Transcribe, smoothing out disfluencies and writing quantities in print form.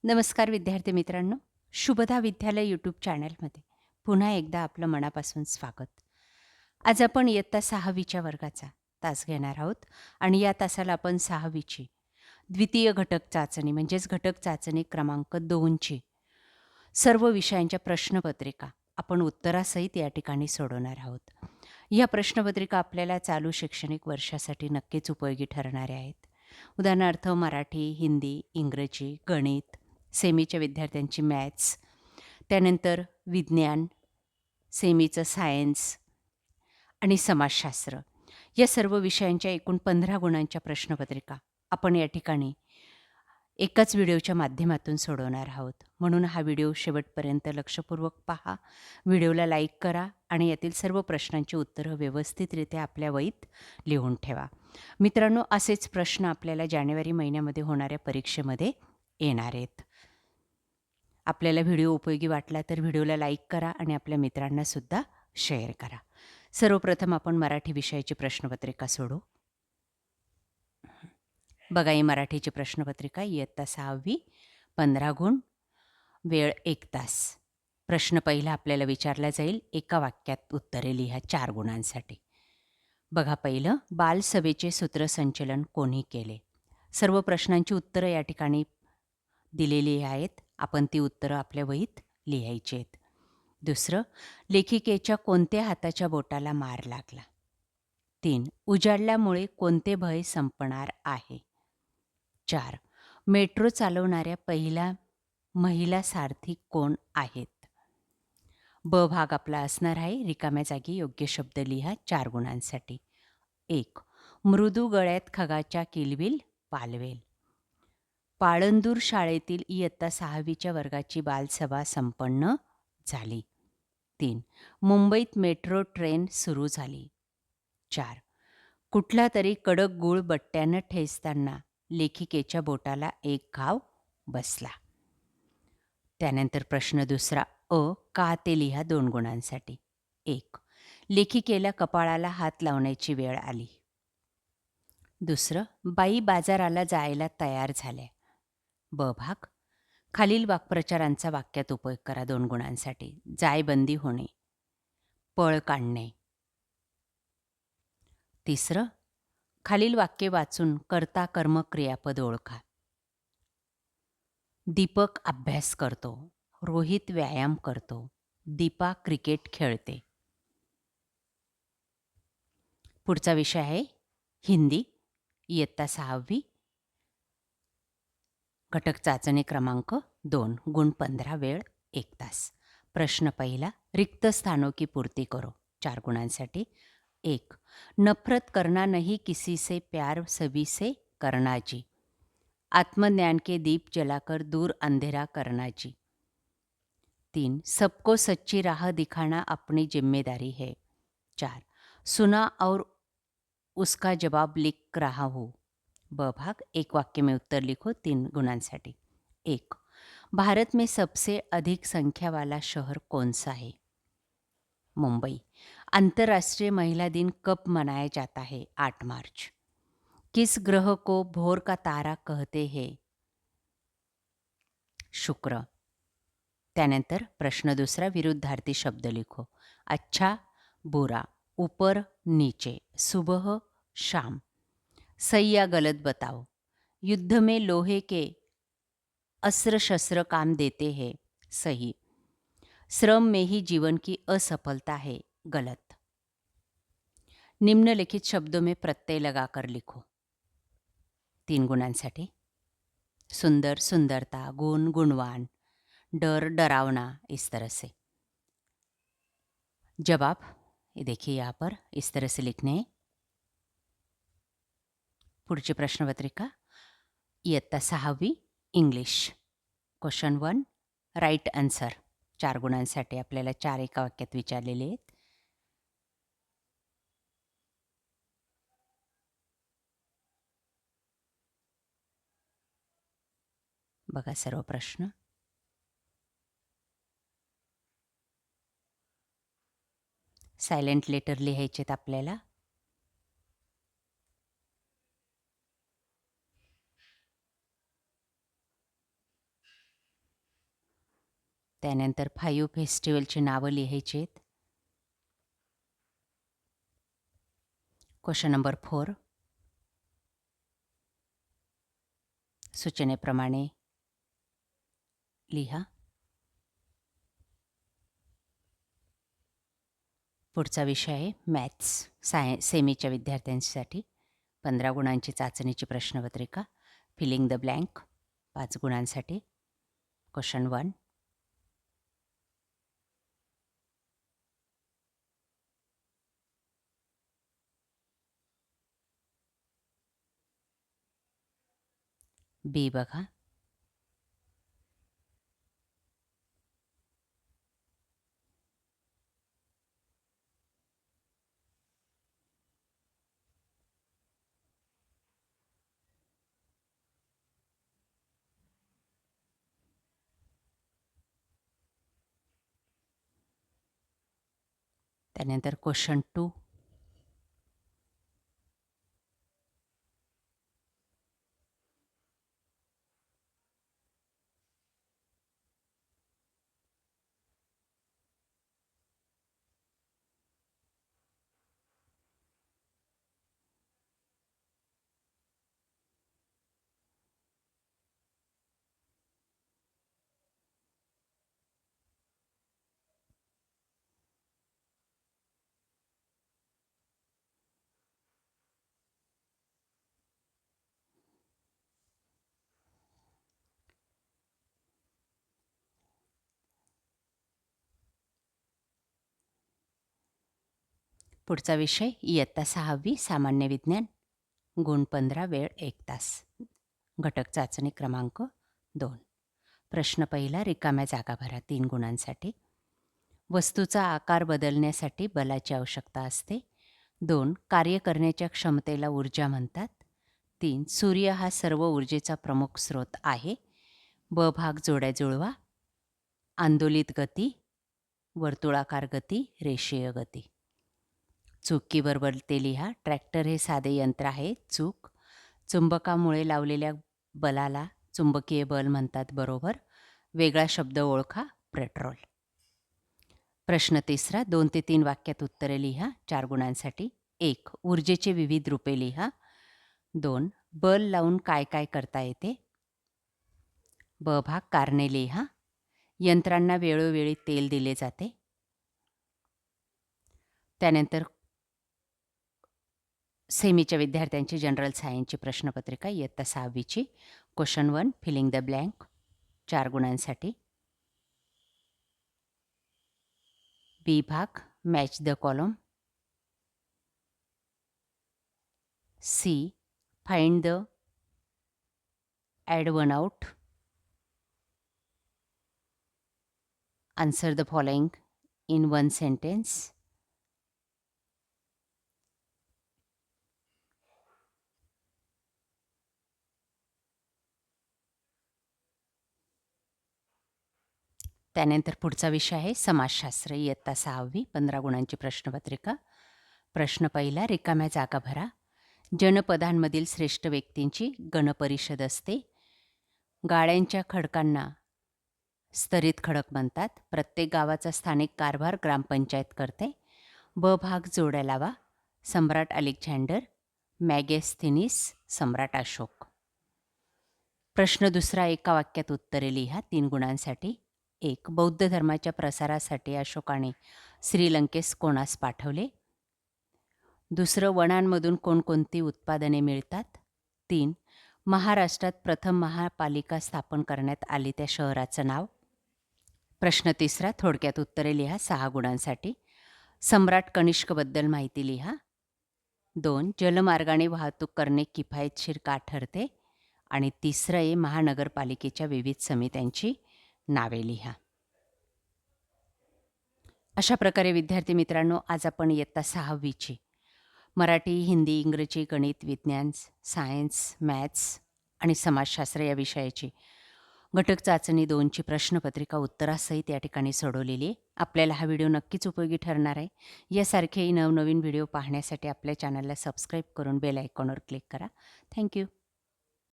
नमस्कार विद्यार्थी मित्रांनो. शुभदा विद्यालय यूट्यूब चॅनलमध्ये पुन्हा एकदा आपलं मनापासून स्वागत. आज आपण इयत्ता 6वीच्या वर्गाचा तास घेणार आहोत आणि या तासाला आपण 6वीची द्वितीय घटक चाचणी म्हणजेच घटक चाचणी क्रमांक 2ची सर्व विषयांच्या प्रश्नपत्रिका आपण उत्तरासहित या ठिकाणी सोडवणार आहोत. या प्रश्नपत्रिका आपल्याला चालू शैक्षणिक वर्षासाठी नक्कीच उपयोगी ठरणाऱ्या आहेत. उदाहरणार्थ मराठी, हिंदी, इंग्रजी, गणित, सेमीच्या विद्यार्थ्यांची मॅथ्स, त्यानंतर विज्ञान, सेमीचं सायन्स आणि समाजशास्त्र या सर्व विषयांच्या एकूण 15 गुणांच्या प्रश्नपत्रिका आपण या ठिकाणी एकाच व्हिडिओच्या माध्यमातून सोडवणार आहोत. म्हणून हा व्हिडिओ शेवटपर्यंत लक्षपूर्वक पहा. व्हिडिओला लाईक करा आणि यातील सर्व प्रश्नांची उत्तरं व्यवस्थितरित्या आपल्या वहीत लिहून ठेवा. मित्रांनो, असेच प्रश्न आपल्याला जानेवारी महिन्यामध्ये होणाऱ्या परीक्षेमध्ये येणार आहेत. आपल्याला व्हिडिओ उपयोगी वाटला तर व्हिडिओला लाईक करा आणि आपल्या मित्रांनासुद्धा शेअर करा. सर्वप्रथम आपण मराठी विषयाची प्रश्नपत्रिका सोडवू. बघा, ही मराठीची प्रश्नपत्रिका इयत्ता 6वी, 15 गुण, वेळ 1 तास. प्रश्न पहिला आपल्याला विचारला जाईल. एका वाक्यात उत्तरे लिहा 4 गुणांसाठी. बघा, पहिलं, बालसभेचे सूत्रसंचलन कोणी केले? सर्व प्रश्नांची उत्तरं या ठिकाणी दिलेली आहेत. आपण ती उत्तरं आपल्या वहीत लिहायची आहेत. दुसरं, लेखिकेच्या कोणत्या हाताच्या बोटाला मार लागला? 3, उजाडल्यामुळे कोणते भय संपणार आहे? 4, मेट्रो चालवणाऱ्या पहिल्या महिला सारथी कोण आहेत? ब भाग आपला असणार आहे. रिकाम्या जागी योग्य शब्द लिहा 4 गुणांसाठी. 1, मृदू गळ्यात खगाच्या किलबिल पालवेल. पाळंदूर शाळेतील इयत्ता 6वीच्या वर्गाची बालसभा संपन्न झाली. 3, मुंबईत मेट्रो ट्रेन सुरू झाली. 4, कुठला तरी कडक गूळ बट्ट्यानं ठेचताना लेखिकेच्या बोटाला एक घाव बसला. त्यानंतर प्रश्न दुसरा, का ते लिहा 2 गुणांसाठी. 1, लेखिकेला कपाळाला हात लावण्याची वेळ आली. दुसरं, बाई बाजाराला जायला तयार झाल्या. ब भाग, खालील वाक्प्रचारांचा वाक्यात उपयोग करा 2 गुणांसाठी. जायबंदी होणे, पळ काढणे. तिसरं, खालील वाक्य वाचून कर्ता कर्म क्रियापद ओळखा. दीपक अभ्यास करतो, रोहित व्यायाम करतो, दीपा क्रिकेट खेळते. पुढचा विषय आहे हिंदी, इयत्ता 6वी, घटक चाचणी क्रमांक 2, गुण 15, वेळ 1 तास. प्रश्न पहिला, रिक्त स्थानों की पूर्ति करो 4 गुणांसाठी. 1, नफरत करना नहीं किसी से, प्यार सभी से करना जी. आत्मज्ञान के दीप जलाकर दूर अंधेरा करना जी. 3, सबको सच्ची राह दिखाना अपनी जिम्मेदारी है. 4, सुना और उसका जवाब लिख रहा हूँ. ब भाग, एक वाक्य में उत्तर लिखो 3 गुणांसाठी. 1, भारत में सबसे अधिक संख्या वाला शहर कौन सा है? मुंबई. अंतर्राष्ट्रीय महिला दिन कब मनाया जाता है? 8 मार्च. किस ग्रह को भोर का तारा कहते हैं? शुक्र. त्यानंतर प्रश्न दुसरा, विरुद्धार्थी शब्द लिखो. अच्छा, बुरा, ऊपर नीचे, सुबह शाम. सही या गलत बताओ. युद्ध में लोहे के अस्त्र शस्त्र काम देते हैं. सही. श्रम में ही जीवन की असफलता है. गलत. निम्नलिखित शब्दों में प्रत्यय लगाकर लिखो 3 गुणांसाठी. सुंदर, सुंदरता, गुण, गुणवान, डर, डरावना, इस तरह से. जवाब ये देखिए यहाँ पर इस तरह से लिखने हैं. पुढची प्रश्नपत्रिका इयत्ता 6वी, इंग्लिश. क्वेश्चन 1, राईट आन्सर 4 गुणांसाठी. आपल्याला 4 एका वाक्यात विचारलेले आहेत. बघा सर्व प्रश्न. सायलेंट लेटर लिहायचे आहेत आपल्याला. त्यानंतर 5 फेस्टिवलची नावं लिहायची आहेत. क्वेश्चन नंबर 4 सूचनेप्रमाणे लिहा. पुढचा विषय आहे मॅथ्स सेमीच्या विद्यार्थ्यांसाठी 15 गुणांची चाचणीची प्रश्नपत्रिका. फिलिंग द ब्लँक 5 गुणांसाठी. क्वेश्चन 1 बी बघा. त्यानंतर क्वेश्चन 2 पुढचा विषय इयत्ता 6वी सामान्य विज्ञान. गुण 15 वेळ 1 तास. घटक चाचणी क्रमांक 2. प्रश्न पहिला रिकाम्या जागा भरा 3 गुणांसाठी. वस्तूचा आकार बदलण्यासाठी बलाची आवश्यकता असते. 2 कार्य करण्याच्या क्षमतेला ऊर्जा म्हणतात. 3 सूर्य हा सर्व ऊर्जेचा प्रमुख स्रोत आहे. ब भाग जोड्या जुळवा. आंदोलित गती, वर्तुळाकार गती, रेषीय गती. चुकीबरोबर ते लिहा. ट्रॅक्टर हे साधे यंत्र आहे. चूक. चुंबकामुळे लावलेल्या बलाला चुंबकीय बल म्हणतात. बरोबर. वेगळा शब्द ओळखा. पेट्रोल. प्रश्न तिसरा 2 ते 3 वाक्यात उत्तरे लिहा 4 गुणांसाठी. 1 ऊर्जेचे विविध रूपे लिहा. 2 बल लावून काय काय करता येते. ब भाग कारणे लिहा. यंत्रांना वेळोवेळी तेल दिले जाते. त्यानंतर सेमीच्या विद्यार्थ्यांची जनरल सायन्सची प्रश्नपत्रिका इयत्ता 6वीची. क्वेश्चन 1 फिलिंग द ब्लँक 4 गुणांसाठी. बी भाग match the column. C find the odd one out. Answer the following in 1 sentence. त्यानंतर पुढचा विषय आहे समाजशास्त्र इयत्ता 6वी 15 गुणांची प्रश्नपत्रिका. प्रश्न पहिला रिकाम्या जागा भरा. जनपदांमधील श्रेष्ठ व्यक्तींची गणपरिषद असते. गाड्यांच्या खडकांना स्तरित खडक म्हणतात. प्रत्येक गावाचा स्थानिक कारभार ग्रामपंचायत करते. ब भाग जोड्या लावा. सम्राट अलेक्झांडर, मॅगेस्थेनिस, सम्राट अशोक. प्रश्न दुसरा एका वाक्यात उत्तरे लिहा 3 गुणांसाठी. 1 बौद्ध धर्माच्या प्रसारासाठी अशोकाने श्रीलंकेस कोणास पाठवले. दुसरं वनांमधून कोणकोणती उत्पादने मिळतात. 3 महाराष्ट्रात प्रथम महापालिका स्थापन करण्यात आली त्या शहराचं नाव. प्रश्न तिसरा थोडक्यात उत्तरे लिहा 6 गुणांसाठी. सम्राट कनिष्कबद्दल माहिती लिहा. 2 जलमार्गाने वाहतूक करणे किफायतशीर का ठरते. आणि तिसरं आहे महानगरपालिकेच्या विविध समित्यांची नावे लिहा. अशा प्रकारे विद्यार्थी मित्रांनो आज आपण इयत्ता 6वीची मराठी, हिंदी, इंग्रजी, गणित, विज्ञान, सायन्स, मॅथ्स आणि समाजशास्त्र या विषयाची घटक चाचणी 2ची प्रश्नपत्रिका उत्तरासहित या ठिकाणी सोडवलेली आहे. आपल्याला हा व्हिडिओ नक्कीच उपयोगी ठरणार आहे. यासारखेही नवनवीन व्हिडिओ पाहण्यासाठी आपल्या चॅनलला सबस्क्राईब करून बेल आयकॉनवर क्लिक करा. थँक्यू.